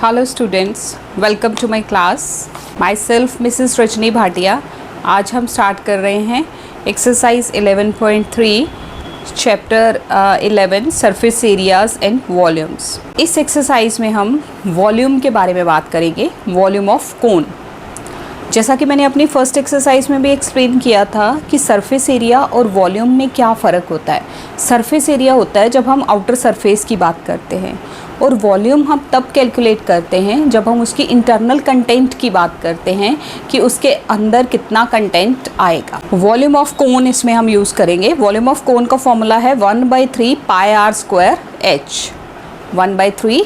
Hello students, welcome to my class. Myself Mrs. Rajni Bhatia. आज हम start कर रहे हैं exercise 11.3 chapter 11 surface areas and volumes. इस एक्सरसाइज में हम वॉल्यूम के बारे में बात करेंगे, वॉल्यूम ऑफ कोन. जैसा कि मैंने अपनी फर्स्ट एक्सरसाइज में भी एक्सप्लेन किया था कि सरफेस एरिया और वॉल्यूम में क्या फ़र्क होता है. सरफेस एरिया होता है जब हम आउटर सरफेस की बात करते हैं, और वॉल्यूम हम तब कैलकुलेट करते हैं जब हम उसकी इंटरनल कंटेंट की बात करते हैं कि उसके अंदर कितना कंटेंट आएगा. वॉल्यूम ऑफ कोन इसमें हम यूज़ करेंगे. वॉल्यूम ऑफ कोन का फॉर्मूला है 1/3 pi are square H. 1/3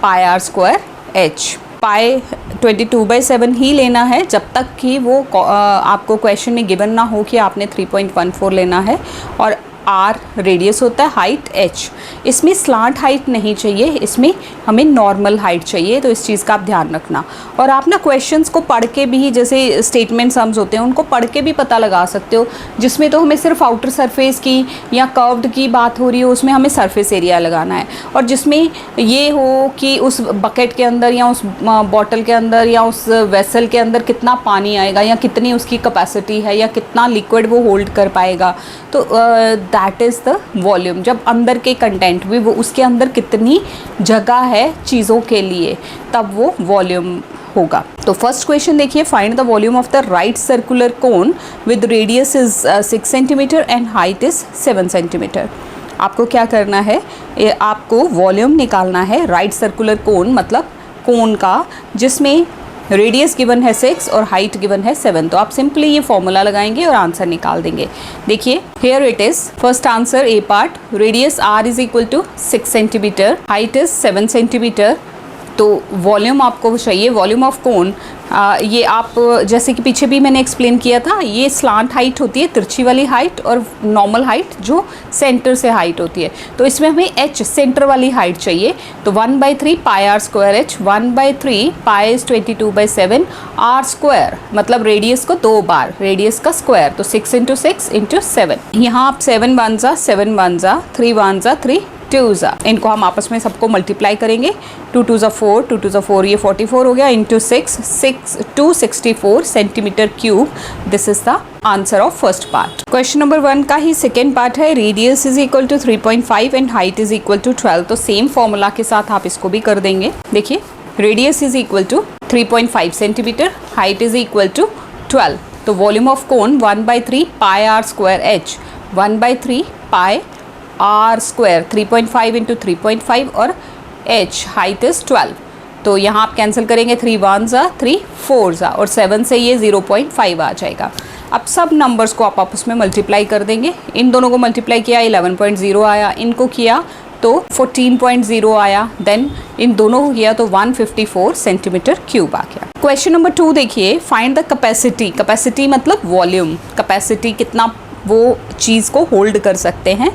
pi are square H. Pi 22/7 ही लेना है जब तक कि वो आपको क्वेश्चन में गिवन ना हो कि आपने 3.14 लेना है. और आर रेडियस होता है, हाइट एच. इसमें स्लांट हाइट नहीं चाहिए, इसमें हमें नॉर्मल हाइट चाहिए, तो इस चीज़ का आप ध्यान रखना. और आप ना क्वेश्चंस को पढ़ के भी, जैसे स्टेटमेंट सम्स होते हैं उनको पढ़ के भी पता लगा सकते हो. जिसमें तो हमें सिर्फ आउटर सरफेस की या कर्व्ड की बात हो रही हो उसमें हमें सरफेस एरिया लगाना है. और जिसमें ये हो कि उस बकेट के अंदर या उस बॉटल के अंदर या उस वेसल के अंदर कितना पानी आएगा या कितनी उसकी कैपेसिटी है या कितना लिक्विड वो होल्ड कर पाएगा, तो दैट इज़ द वॉल्यूम. जब अंदर के कंटेंट भी, वो उसके अंदर कितनी जगह है चीज़ों के लिए, तब वो वॉल्यूम होगा. तो फर्स्ट क्वेश्चन देखिए, find the volume of the right circular cone with radius is 6 centimetre and height is 7 centimetre. आपको क्या करना है, आपको वॉल्यूम निकालना है राइट सर्कुलर कोन, मतलब कोन का जिसमें रेडियस गिवन है 6 और हाइट गिवन है 7. तो आप सिंपली ये फॉर्मूला लगाएंगे और आंसर निकाल देंगे. देखिए here it is. First answer A part, radius R is equal to 6 centimetre, height is 7 centimetre. तो वॉल्यूम आपको चाहिए, वॉल्यूम ऑफ कोन. ये आप जैसे कि पीछे भी मैंने एक्सप्लेन किया था, ये स्लांट हाइट होती है, तिरछी वाली हाइट, और नॉर्मल हाइट जो सेंटर से हाइट होती है. तो इसमें हमें एच सेंटर वाली हाइट चाहिए. तो 1/3 pi are square H. 1/3 pi is 22/7 r square, मतलब रेडियस को 2 बार, रेडियस का स्क्वायर, तो 6 × 6 × 7. यहाँ आप 7 1 जा 7 1 जा 3 1 जा 3 2 जा. इनको हम आपस में सबको मल्टीप्लाई करेंगे. 2 2 जा 4, 2 2 जा 4, ये 44 हो गया, into 264 centimetre cube. This is the answer of first part. Question number 1 का ही सेकेंड पार्ट है, radius is equal to 3.5 and height is equal to 12. तो सेम फॉर्मूला के साथ आप इसको भी कर देंगे. देखिए radius is equal to 3.5 centimetre, height is equal to 12. तो volume of cone 1/3 pi are square H. 1/3 pi are square, 3.5 into 3.5, और एच हाइट इज़ 12. तो यहाँ आप कैंसिल करेंगे, 3 1 जा 3 4 जा, और 7 से ये 0.5 आ जाएगा. अब सब नंबर्स को आप आपस में मल्टीप्लाई कर देंगे. इन दोनों को मल्टीप्लाई किया 11.0 आया, इनको किया तो 14.0 आया, देन इन दोनों को किया तो 154 सेंटीमीटर क्यूब आ गया. क्वेश्चन नंबर 2 देखिए, फाइंड द कैपेसिटी. कैपेसिटी मतलब वॉल्यूम, कैपेसिटी कितना वो चीज़ को होल्ड कर सकते हैं.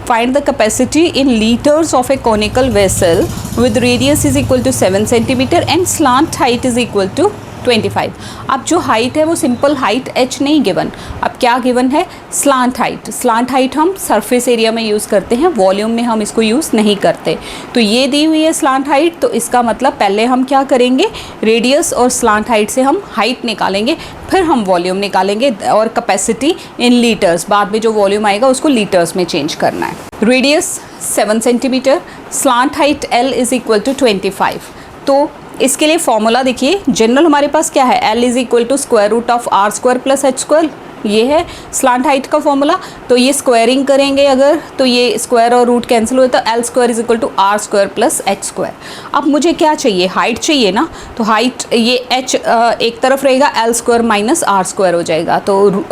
Find the capacity in litres of a conical vessel with radius is equal to 7 centimetre and slant height is equal to 25. अब जो हाइट है वो सिंपल हाइट h नहीं गिवन, अब क्या गिवन है, स्लांट हाइट. स्लांट हाइट हम surface area में यूज़ करते हैं, वॉल्यूम में हम इसको यूज़ नहीं करते. तो ये दी हुई है स्लांट हाइट, तो इसका मतलब पहले हम क्या करेंगे, रेडियस और स्लांट हाइट से हम हाइट निकालेंगे, फिर हम वॉल्यूम निकालेंगे. और कैपेसिटी इन लीटर्स, बाद में जो वॉल्यूम आएगा उसको लीटर्स में चेंज करना है. Radius 7 centimetre, slant height L is equal to 25. तो इसके लिए फॉर्मूला देखिए, जनरल हमारे पास क्या है, L is equal to square root of are square plus H square. ये है स्लांट हाइट का फॉर्मूला. तो ये स्क्वायरिंग करेंगे अगर, तो ये स्क्वायर और रूट कैंसिल हुए, तो L square is equal to R square plus H square. अब मुझे क्या चाहिए, हाइट चाहिए ना, तो हाइट ये h एक तरफ रहेगा, L square minus R square हो जाएगा. तो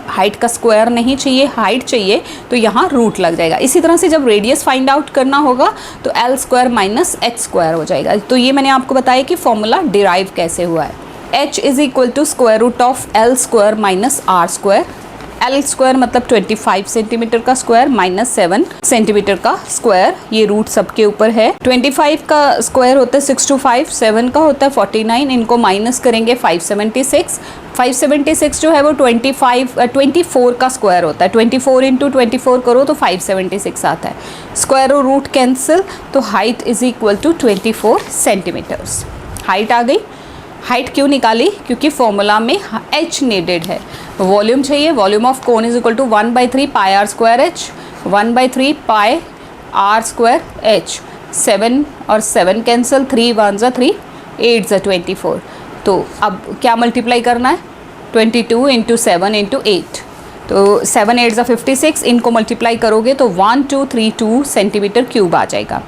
हाइट का स्क्वायर नहीं चाहिए, हाइट चाहिए, तो यहाँ रूट लग जाएगा. इसी तरह से जब रेडियस फाइंड आउट करना होगा तो L square minus H square हो जाएगा. तो ये मैंने आपको बताया कि फॉर्मूला डिराइव कैसे हुआ है. h is equal to square root of L square minus R square. L square मतलब 25 सेंटीमीटर का स्क्वायर माइनस 7 सेंटीमीटर का स्क्वायर, ये रूट सबके ऊपर है। 25 का स्क्वायर होता है 625, 7 का होता है 49, इनको माइनस करेंगे 576। 576 जो है वो 24 का स्क्वायर होता है, 24 इंटू 24 करो तो 576 आता है। स्क्वायर और रूट कैंसिल, तो height is equal to 24 centimetres. Height आ गई। हाइट क्यों निकाली? क्योंकि फॉर्मूला में h नीडेड है। वॉल्यूम चाहिए, volume of cone is equal to 1/3 pi are square H, 1/3 pi are square h. 7 और 7 कैंसिल, 3 1 ज़ा 3, 8 ज़ा 24। तो अब क्या मल्टीप्लाई करना है? 22 इंटू 7 इंटू 8, तो 7 8 ज़ा 56, इनको मल्टीप्लाई करोगे तो 1232 सेंटीमीटर क्यूब आ जाएगा।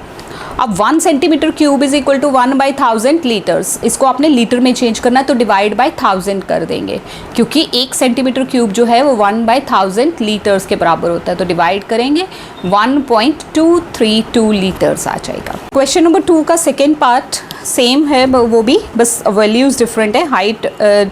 अब 1 centimetre cube is equal to 1/1000 litres. इसको आपने लीटर में चेंज करना है तो डिवाइड बाय 1000 कर देंगे, क्योंकि 1 सेंटीमीटर क्यूब जो है वो 1/1000 लीटर्स के बराबर होता है। तो डिवाइड करेंगे 1.232 लीटर्स आ जाएगा। क्वेश्चन नंबर 2 का सेकेंड पार्ट सेम है, वो भी बस वैल्यूज़ डिफरेंट है। हाइट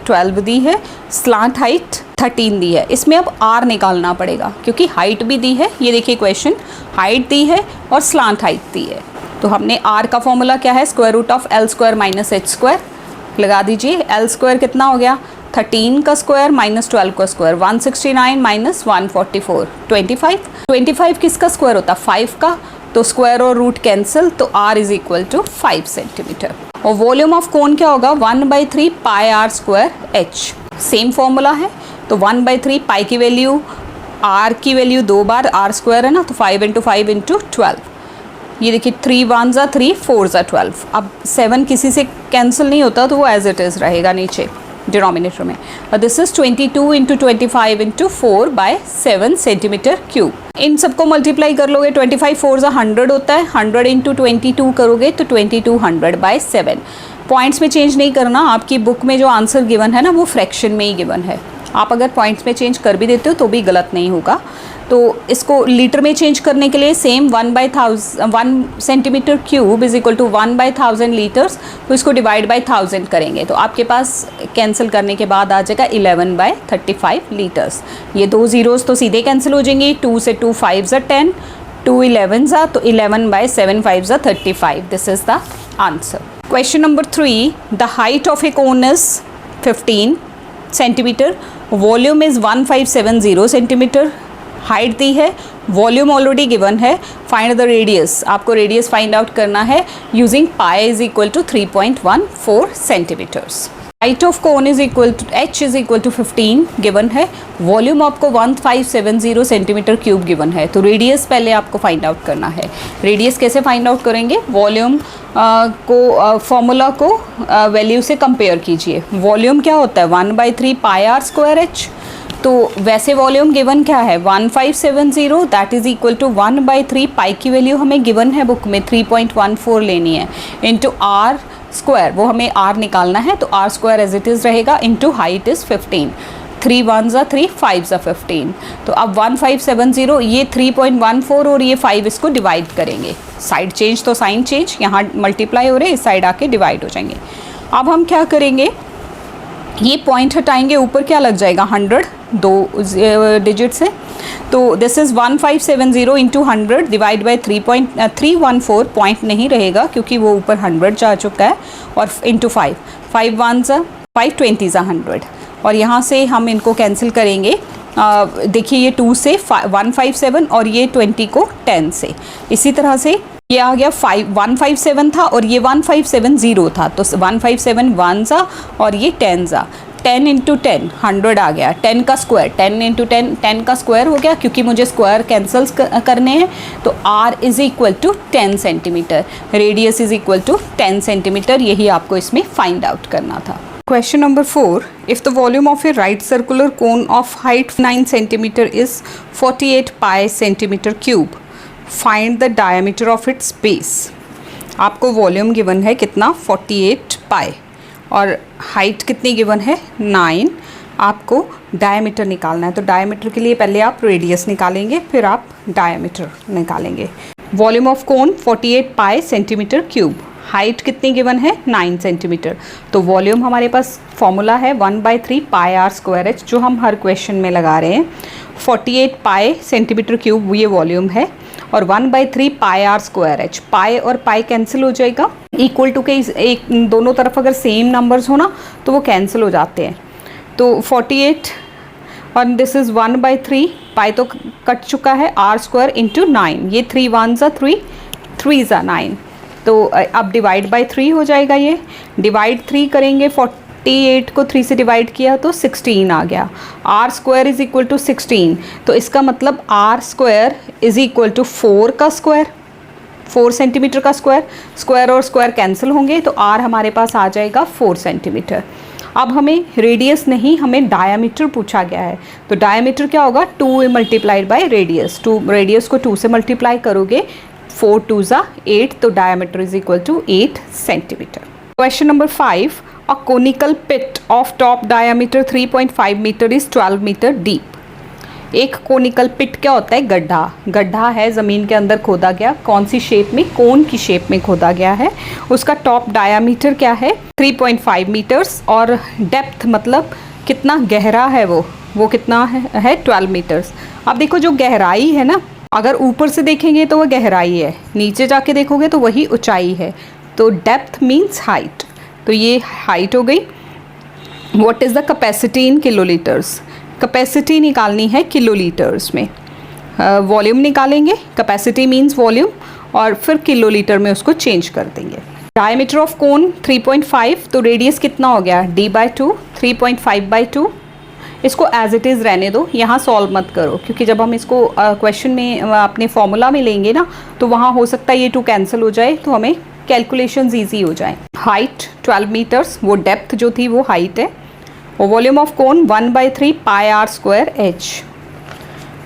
12 दी है, स्लांट हाइट 13 दी है। इसमें अब आर निकालना पड़ेगा क्योंकि हाइट भी दी है। ये देखिए क्वेश्चन, हाइट दी है और स्लांट हाइट दी है। तो हमने आर का फॉर्मूला क्या है? Square root of L square minus H square लगा दीजिए। एल स्क्वायर कितना हो गया? 13 का स्क्वायर माइनस 12 का स्क्वायर, 169 माइनस 144, 25। 25 किसका स्क्वायर होता? 5 का, तो स्क्वायर और रूट कैंसिल, तो r is equal to 5 centimetre. और वॉल्यूम ऑफ कोन क्या होगा? 1/3 pi are square h. Same formula है, तो 1/3 पाई की वैल्यू, r की वैल्यू 2 बार r स्क्वायर है ना, तो 5 इंटू 5 इंटू 12। ये देखिए 3 1 ज़ा 3, 4 ज़ा 12। अब 7 किसी से कैंसिल नहीं होता तो वो एज इट इज़ रहेगा नीचे डिनोमिनेटर में। और this is 22 into 25 into 4 by 7 centimetre cube. इन सबको मल्टीप्लाई कर लोगे, 25 4 ज़ा 100 होता है, 100 इंटू 22 करोगे तो 2200 बाय 7। पॉइंट्स में चेंज नहीं करना, आपकी बुक में जो आंसर गिवन है ना वो फ्रैक्शन में ही गिवन है। आप अगर पॉइंट्स में चेंज कर भी देते हो तो भी गलत नहीं होगा। तो इसको लीटर में चेंज करने के लिए same 1 centimetre cube is equal to 1/1000 litres, तो इसको डिवाइड बाय 1000 करेंगे तो आपके पास कैंसिल करने के बाद आ जाएगा 11/35 लीटर्स। ये 2 ज़ीरोज़ तो सीधे कैंसिल हो जाएंगी, 2 से 2 5 ज़ा 10, 2 11 ज़ा, तो 11/7 5 ज़ा 35। This is the answer. Question number 3, the height of a cone is 15 centimetre, volume is 1570 centimetre. Height दी है, वॉल्यूम ऑलरेडी गिवन है, फाइंड द रेडियस। आपको रेडियस फाइंड आउट करना है using pi is equal to 3.14 centimetres. Height of cone is equal to h is equal to 15 given है, volume आपको 1570 centimetre cube given है। तो रेडियस पहले आपको फाइंड आउट करना है। रेडियस कैसे फाइंड आउट करेंगे? वॉल्यूम को फॉर्मूला को वैल्यू से कंपेयर कीजिए। वॉल्यूम क्या होता है? 1/3 पाई आर स्क्वायर एच। तो वैसे वॉल्यूम गिवन क्या है? 1570, that is equal to 1/3 pi की वैल्यू हमें गिवन है बुक में 3.14 लेनी है, इंटू आर स्क्वायर, वो हमें आर निकालना है तो R square as it is रहेगा, इंटू हाइट इज़ 15। 3 1 ज़ा 3, 5 ज़ा 15। तो अब 1570, ये 3.14 और ये 5 इसको डिवाइड करेंगे। साइड चेंज तो साइन चेंज, यहाँ मल्टीप्लाई हो रहे, इस साइड आके डिवाइड हो जाएंगे। अब हम क्या करेंगे? ये पॉइंट हटाएंगे, ऊपर क्या लग जाएगा? 100, 2 डिजिट से। तो this is 1570 into 100 divide by 3.314, point नहीं रहेगा क्योंकि वो ऊपर 100 जा चुका है, और इंटू 5, 5 1 ज़ा 5, 20 ज़ा 100। और यहाँ से हम इनको कैंसिल करेंगे। देखिए ये 2 से 157 और ये 20 को 10 से। इसी तरह से ये आ गया 157 था और ये 1570 था, तो 157 1 ज़ा और ये 10 ज़ा, 10 इंटू 10 100 आ गया। 10 का स्क्वायर, 10 इंटू 10 10 का स्क्वायर हो गया, क्योंकि मुझे स्क्वायर कैंसल्स करने हैं। तो r is equal to 10 centimetre, radius is equal to 10 centimetre. यही आपको इसमें फाइंड आउट करना था। Question number 4. If the volume of a right circular cone of height 9 cm is 48 pi centimeter cube, find the diameter of its base. आपको volume given है कितना? 48 पाई, और height कितनी गिवन है? 9। आपको डायमीटर निकालना है, तो डायमीटर के लिए पहले आप रेडियस निकालेंगे, फिर आप डायमीटर निकालेंगे। Volume of cone 48 pi centimetre cube, height कितनी गिवन है 9 सेंटीमीटर। तो वॉल्यूम हमारे पास फॉर्मूला है 1/3 पाई आर स्क्वायर एच, जो हम हर क्वेश्चन में लगा रहे हैं। 48 पाई सेंटीमीटर क्यूब ये वॉल्यूम है, और 1/3 पाई आर स्क्वायर एच, पाई और पाई कैंसिल हो जाएगा, इक्वल टू के एक दोनों तरफ अगर सेम नंबर्स हो ना तो वो कैंसिल हो जाते हैं। तो 48 और दिस इज़ 1/3, पाई तो कट चुका है, आर स्क्वायर इंटू 9, ये 3 1 ज़ा 3, 3 ज़ा 9, तो अब डिवाइड बाय 3 हो जाएगा। ये डिवाइड 3 करेंगे, 48 को 3 से डिवाइड किया तो 16 आ गया। R square is equal to 16, तो इसका मतलब R square is equal to 4 का स्क्वायर, 4 सेंटीमीटर का स्क्वायर, स्क्वायर और स्क्वायर कैंसिल होंगे, तो आर हमारे पास आ जाएगा 4 सेंटीमीटर। अब हमें रेडियस नहीं, हमें डायामीटर पूछा गया है, तो डायामीटर क्या होगा 2 मल्टीप्लाइड बाय रेडियस, 2 रेडियस को 2 से मल्टीप्लाई करोगे, 4 2 ज़ा 8, तो diameter is equal to 8 centimetre. Question number 5, a conical pit of top diameter 3.5 metre is 12 metre deep. एक कोनिकल पिट क्या होता है, गड्ढा, गड्ढा है ज़मीन के अंदर खोदा गया, कौन सी शेप में, कोन की शेप में खोदा गया है, उसका टॉप डायामीटर क्या है 3.5 मीटर्स, और डेप्थ मतलब कितना गहरा है वो कितना है 12 मीटर्स। अब देखो जो गहराई है ना, अगर ऊपर से देखेंगे तो वह गहराई है, नीचे जाके देखोगे तो वही ऊंचाई है, तो डेप्थ मीन्स हाइट, तो ये हाइट हो गई। What is the capacity in kilolitres, capacity निकालनी है किलोलीटर्स में, वॉल्यूम निकालेंगे, कैपेसिटी मीन्स वॉल्यूम, और फिर किलोलीटर में उसको चेंज कर देंगे। डायमीटर ऑफ कोन 3.5, तो रेडियस कितना हो गया d/2, 3.5/2, इसको एज इट इज़ रहने दो, यहाँ सॉल्व मत करो, क्योंकि जब हम इसको क्वेश्चन में अपने फॉर्मूला में लेंगे ना तो वहाँ हो सकता है ये 2 कैंसिल हो जाए, तो हमें कैलकुलेशंस ईजी हो जाए। हाइट 12 मीटर्स, वो डेप्थ जो थी वो हाइट है, और volume of cone 1/3 pi are square H,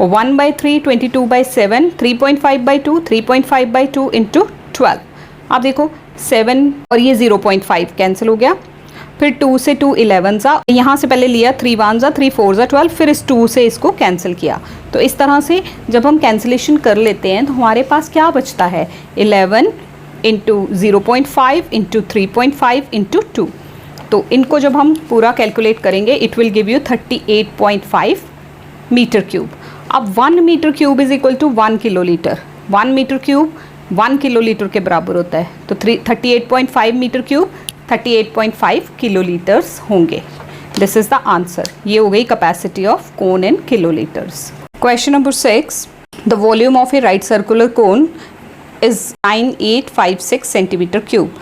1/3 22/7, 3.5/2, 3.5/2 into 12। आप देखो 7 और ये 0.5 कैंसिल हो गया, फिर 2 से 2 11 ज़ा, यहाँ से पहले लिया 3 1 ज़ा, 3 4 ज़ा 12, फिर इस 2 से इसको कैंसिल किया। तो इस तरह से जब हम कैंसिलेशन कर लेते हैं तो हमारे पास क्या बचता है 11 इंटू 0.5 इंटू 3.5 इंटू 2। तो इनको जब हम पूरा कैलकुलेट करेंगे it will give you 38.5 metre cube. अब 1 metre cube is equal to 1 kilolitre, 1 metre cube 1 kilolitre के बराबर होता है, तो 38.5 मीटर क्यूब 38.5 किलोलीटर्स होंगे। This is the answer. ये हो गई capacity of cone in kilolitres. Question number 6, the volume of a right circular cone is 9856 centimeter cube.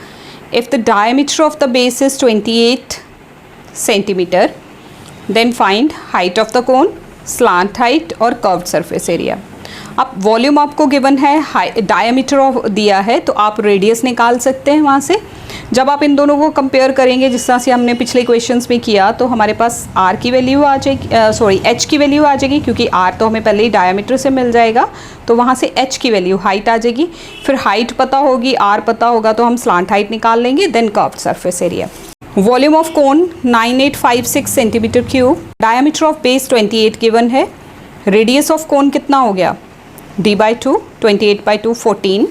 If the diameter of the base is 28 centimeter, then find height of the cone, slant height और curved surface area. अब volume आपको given है, diameter of दिया है, तो आप radius निकाल सकते हैं वहाँ से। जब आप इन दोनों को कंपेयर करेंगे जिस तरह से हमने पिछले क्वेश्चंस में किया, तो हमारे पास आर की वैल्यू आ जाएगी, सॉरी एच की वैल्यू आ जाएगी, क्योंकि आर तो हमें पहले ही डायमीटर से मिल जाएगा, तो वहाँ से एच की वैल्यू हाइट आ जाएगी। फिर हाइट पता होगी, आर पता होगा, तो हम स्लांट हाइट निकाल लेंगे, then curved surface area. Volume of cone 9856 centimetre cube, diameter of base 28 given है, रेडियस ऑफ कोन कितना हो गया d/2, 28/2 14।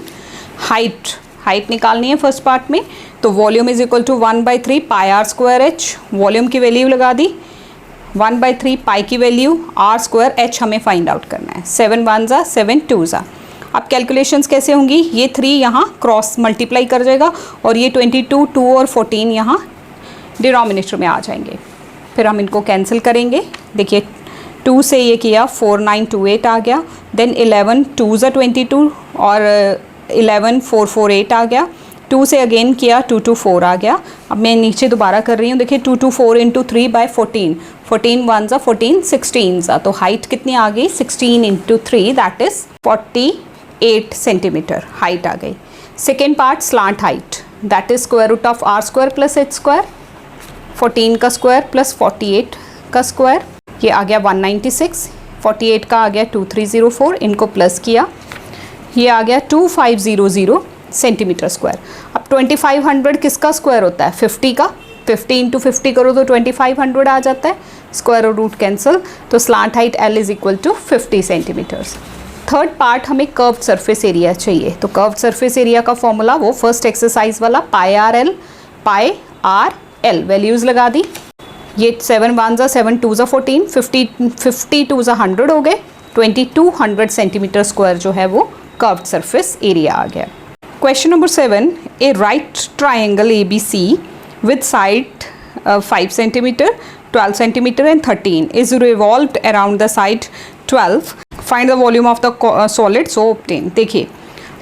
हाइट निकालनी है फर्स्ट पार्ट में, तो volume is equal to 1/3 pi are square h, volume की वैल्यू लगा दी, 1/3 पाई की वैल्यू, आर स्क्वायर एच हमें फाइंड आउट करना है, 7 1 ज़ा 7 2 ज़ा। अब कैलकुलेशंस कैसे होंगी, ये 3 यहाँ क्रॉस मल्टीप्लाई कर जाएगा, और ये 22 2 और 14 यहाँ डिनोमिनेटर में आ जाएंगे। फिर हम इनको कैंसिल करेंगे, देखिए 2 से ये किया 4928 आ गया, देन 11 2 ज़ा 22 और 11 448 आ गया, 2 से अगेन किया 224 आ गया। अब मैं नीचे दोबारा कर रही हूँ, देखिए 224 इंटू 3/14, 14 1 ज़ा 14 16 ज़ा, तो हाइट कितनी आ गई 16 into 3 that is 48 centimetre height आ गई। Second part slant height, that is square root of are square plus H square, 14 का स्क्वायर प्लस 48 का स्क्वायर, ये आ गया 196, 48 का आ गया 2304, इनको प्लस किया, ये आ गया 2500 सेंटीमीटर स्क्वायर। अब 2500 किसका स्क्वायर होता है 50 का, 50 इंटू 50 करो तो 2500 आ जाता है, स्क्वायर और रूट कैंसिल, तो slant height L is equal to 50 centimetres. Third part हमें कर्व्ड सरफेस एरिया चाहिए। तो कर्व्ड सरफेस एरिया का फॉर्मूला वो फर्स्ट एक्सरसाइज वाला पाई आर एल वैल्यूज़ लगा दी। ये 7 1 ज़ा 7 2 ज़ा 14, 52 ज़ा 100 हो गए, 2200 सेंटीमीटर स्क्वायर जो है वो कर्व्ड सरफेस एरिया आ गया। Question number 7, A right triangle ABC with side 5 centimeter, 12 centimeter and 13 is revolved around the side 12. Find the volume of the solid so obtain. देखिए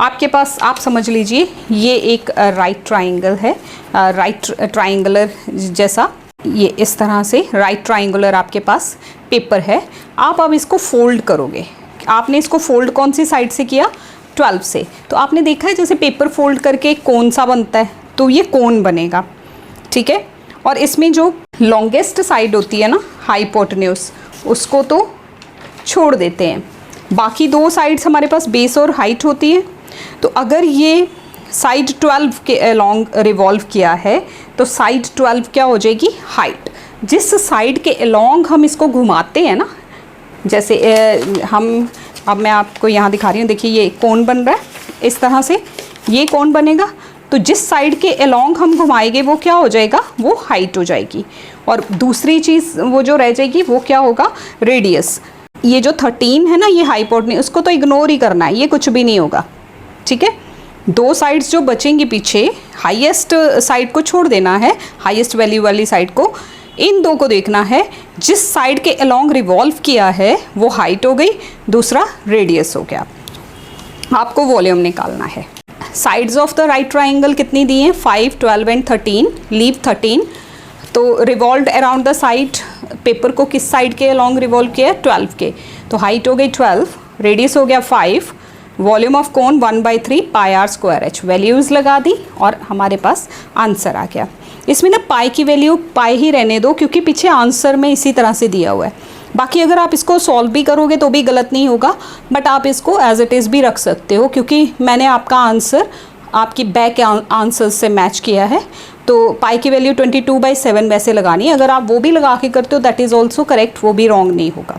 आपके पास, आप समझ लीजिए ये एक राइट ट्राइंगल है, राइट ट्राइंगुलर जैसा, ये इस तरह से राइट ट्राइंगुलर आपके पास पेपर है। आप अब इसको फोल्ड करोगे। आपने इसको फोल्ड कौन सी साइड से किया? 12 से। तो आपने देखा है जैसे पेपर फोल्ड करके एक कोन सा बनता है, तो ये कोन बनेगा, ठीक है। और इसमें जो लॉन्गेस्ट साइड होती है ना, हाइपोटेन्यूज, उसको तो छोड़ देते हैं। बाकी दो साइड्स हमारे पास बेस और हाइट होती है। तो अगर ये साइड 12 के अलोंग रिवॉल्व किया है तो साइड 12 क्या हो जाएगी? हाइट। जिस साइड के अलोंग हम इसको घुमाते हैं ना, जैसे अब मैं आपको यहाँ दिखा रही हूँ, देखिए ये कोन बन रहा है, इस तरह से ये कोन बनेगा। तो जिस साइड के अलोंग हम घुमाएंगे वो क्या हो जाएगा? वो हाइट हो जाएगी। और दूसरी चीज़ वो जो रह जाएगी वो क्या होगा? रेडियस। ये जो 13 है ना, ये हाइपोटेन्यूज, उसको तो इग्नोर ही करना है, ये कुछ भी नहीं होगा, ठीक है। दो साइड्स जो बचेंगी पीछे, हाईएस्ट साइड को छोड़ देना है, हाईएस्ट वैल्यू वाली साइड को, इन दो को देखना है। जिस साइड के अलोंग रिवॉल्व किया है वो हाइट हो गई, दूसरा रेडियस हो गया। आपको वॉल्यूम निकालना है। Sides of the right triangle कितनी दी हैं? 5, 12 एंड 13, लीव 13। तो revolve around the side, paper को किस साइड के अलोंग रिवॉल्व किया है? 12 के। तो हाइट हो गई 12, रेडियस हो गया 5, volume of cone 1/3 pi are square h. Values लगा दी और हमारे पास आंसर आ गया। इसमें ना पाई की वैल्यू पाई ही रहने दो, क्योंकि पीछे आंसर में इसी तरह से दिया हुआ है। बाकी अगर आप इसको सॉल्व भी करोगे तो भी गलत नहीं होगा, बट आप इसको एज इट इज़ भी रख सकते हो, क्योंकि मैंने आपका आंसर आपकी बैक आंसर से मैच किया है। तो पाई की वैल्यू 22/7 वैसे लगानी है। अगर आप वो भी लगा के करते हो दैट इज़ ऑल्सो करेक्ट, वो भी रॉन्ग नहीं होगा।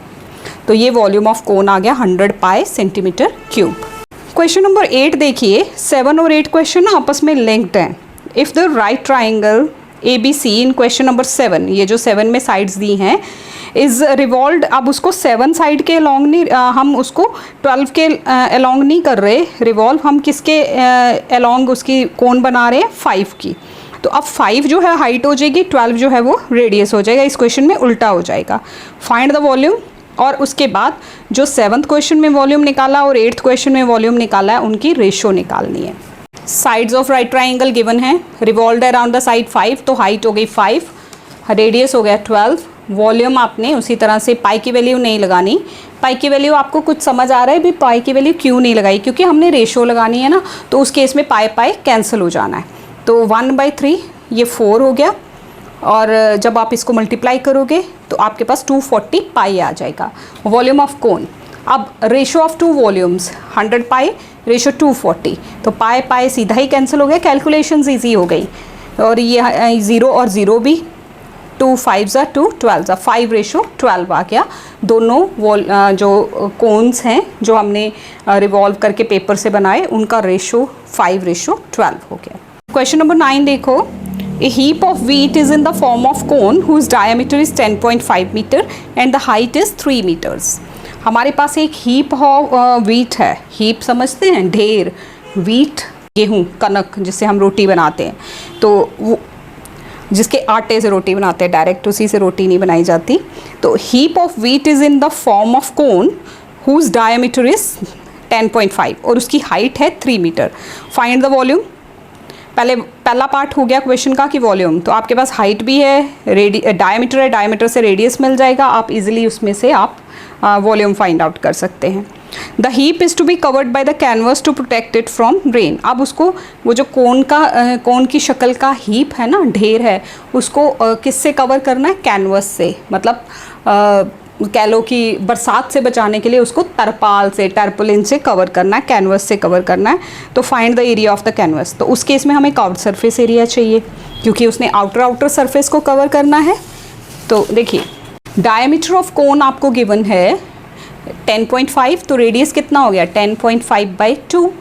तो ये वॉल्यूम ऑफ कोन आ गया 100 पाई सेंटीमीटर क्यूब। क्वेश्चन नंबर 8 देखिए, 7 और 8 क्वेश्चन आपस में लिंक्ड हैं। If the right triangle ABC in question number 7, ये जो 7 में साइड्स दी हैं, इज़ रिवॉल्व्ड। अब उसको 7 साइड के अलोंग नहीं, हम उसको 12 के अलोंग नहीं कर रहे रिवॉल्व, हम किसके अलोंग उसकी कोन बना रहे हैं? 5 की। तो अब 5 जो है हाइट हो जाएगी, 12 जो है वो रेडियस हो जाएगा। इस क्वेश्चन में उल्टा हो जाएगा। Find the volume. और उसके बाद जो 7th क्वेश्चन में वॉल्यूम निकाला और 8th क्वेश्चन में वॉल्यूम निकाला है, उनकी रेशो निकालनी है। Sides of right triangle given है, रिवॉल्व्ड अराउंड द साइड 5, तो हाइट हो गई 5, रेडियस हो गया 12, वॉल्यूम आपने उसी तरह से, पाई की वैल्यू नहीं लगानी। पाई की वैल्यू आपको कुछ समझ आ रहा है भी पाई की वैल्यू क्यों नहीं लगाई? क्योंकि हमने रेशो लगानी है ना, तो उस केस में पाई पाई कैंसिल हो जाना है। तो 1/3 ये 4 हो गया, और जब आप इसको मल्टीप्लाई करोगे तो आपके पास 240 पाई आ जाएगा। वॉल्यूम ऑफ कोन, अब ratio of two volumes 100 pi ratio 240, तो पाई पाई सीधा ही कैंसिल हो गया, कैलकुलेशंस इजी हो गई। और ये 0 और 0 भी, 2 5 ज़ा 2 12 ज़ा 5 रेशो 12 आ गया। दोनों जो कोन्स हैं जो हमने रिवॉल्व करके पेपर से बनाए, उनका रेशो 5 रेशो 12 हो गया। क्वेश्चन नंबर 9 देखो, A heap of wheat is in the form of cone whose diameter is 10.5 meter and the height is 3 meters. हमारे पास एक हीप व्हीट है। हीप समझते हैं? ढेर। व्हीट गेहूँ, कनक, जिससे हम रोटी बनाते हैं, तो वो जिसके आटे से रोटी बनाते हैं, डायरेक्ट उसी से रोटी नहीं बनाई जाती। तो heap of wheat is in the form of cone whose diameter is 10.5 और उसकी हाइट है 3 मीटर। Find the volume. पहला पार्ट हो गया क्वेश्चन का कि वॉल्यूम, तो आपके पास हाइट भी है, डायमीटर है, डायमीटर से रेडियस मिल जाएगा, आप इजीली उसमें से आप वॉल्यूम फाइंड आउट कर सकते हैं। The heap is to be covered by the canvas to protect it from rain. अब उसको, वो जो कोन की शक्ल का हीप है ना, ढेर है, उसको किससे कवर करना है? कैनवस से। मतलब कह लो कि बरसात से बचाने के लिए उसको तरपाल से, टर्पुलिन से कवर करना है, कैनवस से कवर करना है। तो find the area of the canvas. तो उस केस में हमें कर्व्ड सरफेस एरिया चाहिए, क्योंकि उसने आउटर सरफेस को कवर करना है। तो देखिए, डायमीटर ऑफ कोन आपको गिवन है 10.5, तो रेडियस कितना हो गया 10.5/2,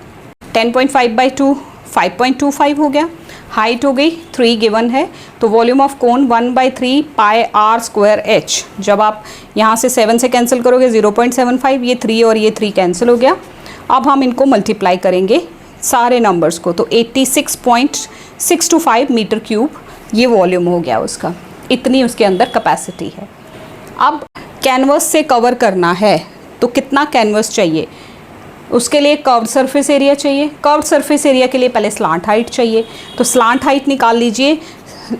10.5/2 5.25 हो गया। हाइट हो गई 3 गिवन है, तो वॉल्यूम ऑफ कोन 1/3 πr²h। जब आप यहाँ से 7 से कैंसिल करोगे 0.75, ये 3 और ये 3 कैंसिल हो गया। अब हम इनको मल्टीप्लाई करेंगे सारे नंबर्स को, तो 86.625 मीटर क्यूब ये वॉल्यूम हो गया उसका, इतनी उसके अंदर कैपेसिटी है। अब कैनवस से कवर करना है तो कितना कैनवस चाहिए, उसके लिए कर्व्ड सरफेस एरिया चाहिए। कर्व्ड सरफेस एरिया के लिए पहले स्लांट हाइट चाहिए, तो स्लांट हाइट निकाल लीजिए,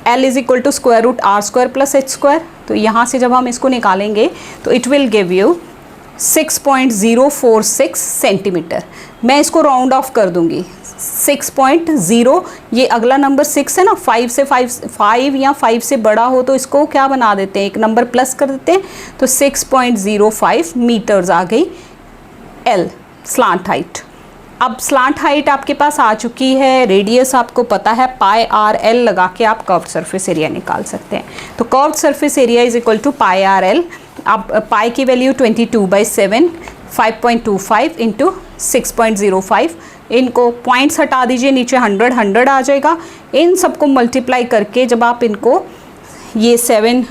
L = √r² + h²। तो यहाँ से जब हम इसको निकालेंगे तो it will give you 6.046 centimetre. मैं इसको राउंड ऑफ कर दूंगी 6.0, ये अगला नंबर 6 है ना, 5 या 5 से बड़ा हो तो इसको क्या बना देते हैं, एक नंबर प्लस कर देते हैं, तो 6.05 मीटर्स आ गई L स्लांट हाइट। अब स्लांट हाइट आपके पास आ चुकी है, रेडियस आपको पता है, πrl लगा के आप कर्व्ड सरफेस एरिया निकाल सकते हैं। तो कर्व्ड सरफेस एरिया = πrl। अब पाई की वैल्यू 22/7, 5.25 × 6.05, इनको पॉइंट्स हटा दीजिए, नीचे 100 आ जाएगा। इन सबको मल्टीप्लाई करके जब आप इनको ये 100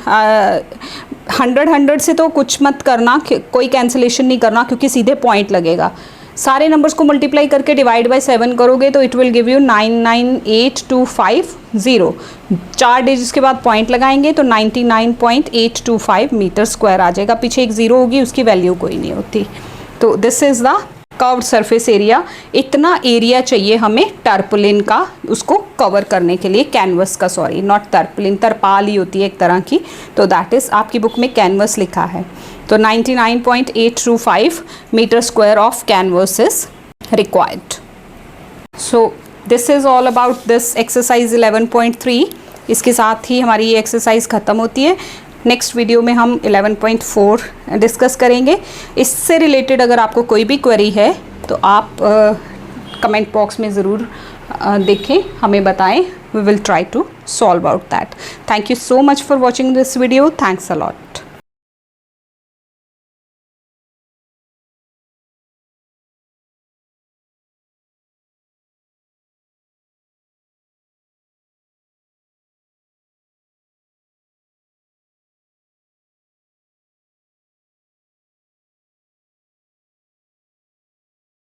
से तो कुछ मत करना, कोई कैंसिलेशन नहीं करना क्योंकि सीधे पॉइंट लगेगा। सारे नंबर्स को मल्टीप्लाई करके डिवाइड बाय 7 करोगे तो it will give you 998250। 4 digits के बाद पॉइंट लगाएंगे तो 99.825 मीटर स्क्वायर आ जाएगा। पीछे एक ज़ीरो होगी, उसकी वैल्यू कोई नहीं होती। तो this is the curved surface area. इतना एरिया चाहिए हमें टर्पुलिन का, उसको कवर करने के लिए, कैनवस का, सॉरी नॉट टर्पुलिन, तरपाल ही होती है एक तरह की, तो दैट इज़ आपकी बुक में कैनवस लिखा है। तो 99.825 metre square of canvas is required. So this is all about this exercise 11.3। इसके साथ ही हमारी ये एक्सरसाइज ख़त्म होती है। नेक्स्ट वीडियो में हम 11.4 डिस्कस करेंगे। इससे रिलेटेड अगर आपको कोई भी क्वेरी है तो आप कमेंट बॉक्स में ज़रूर देखें, हमें बताएं। We will try to solve out that. Thank you so much for watching this video. Thanks a lot.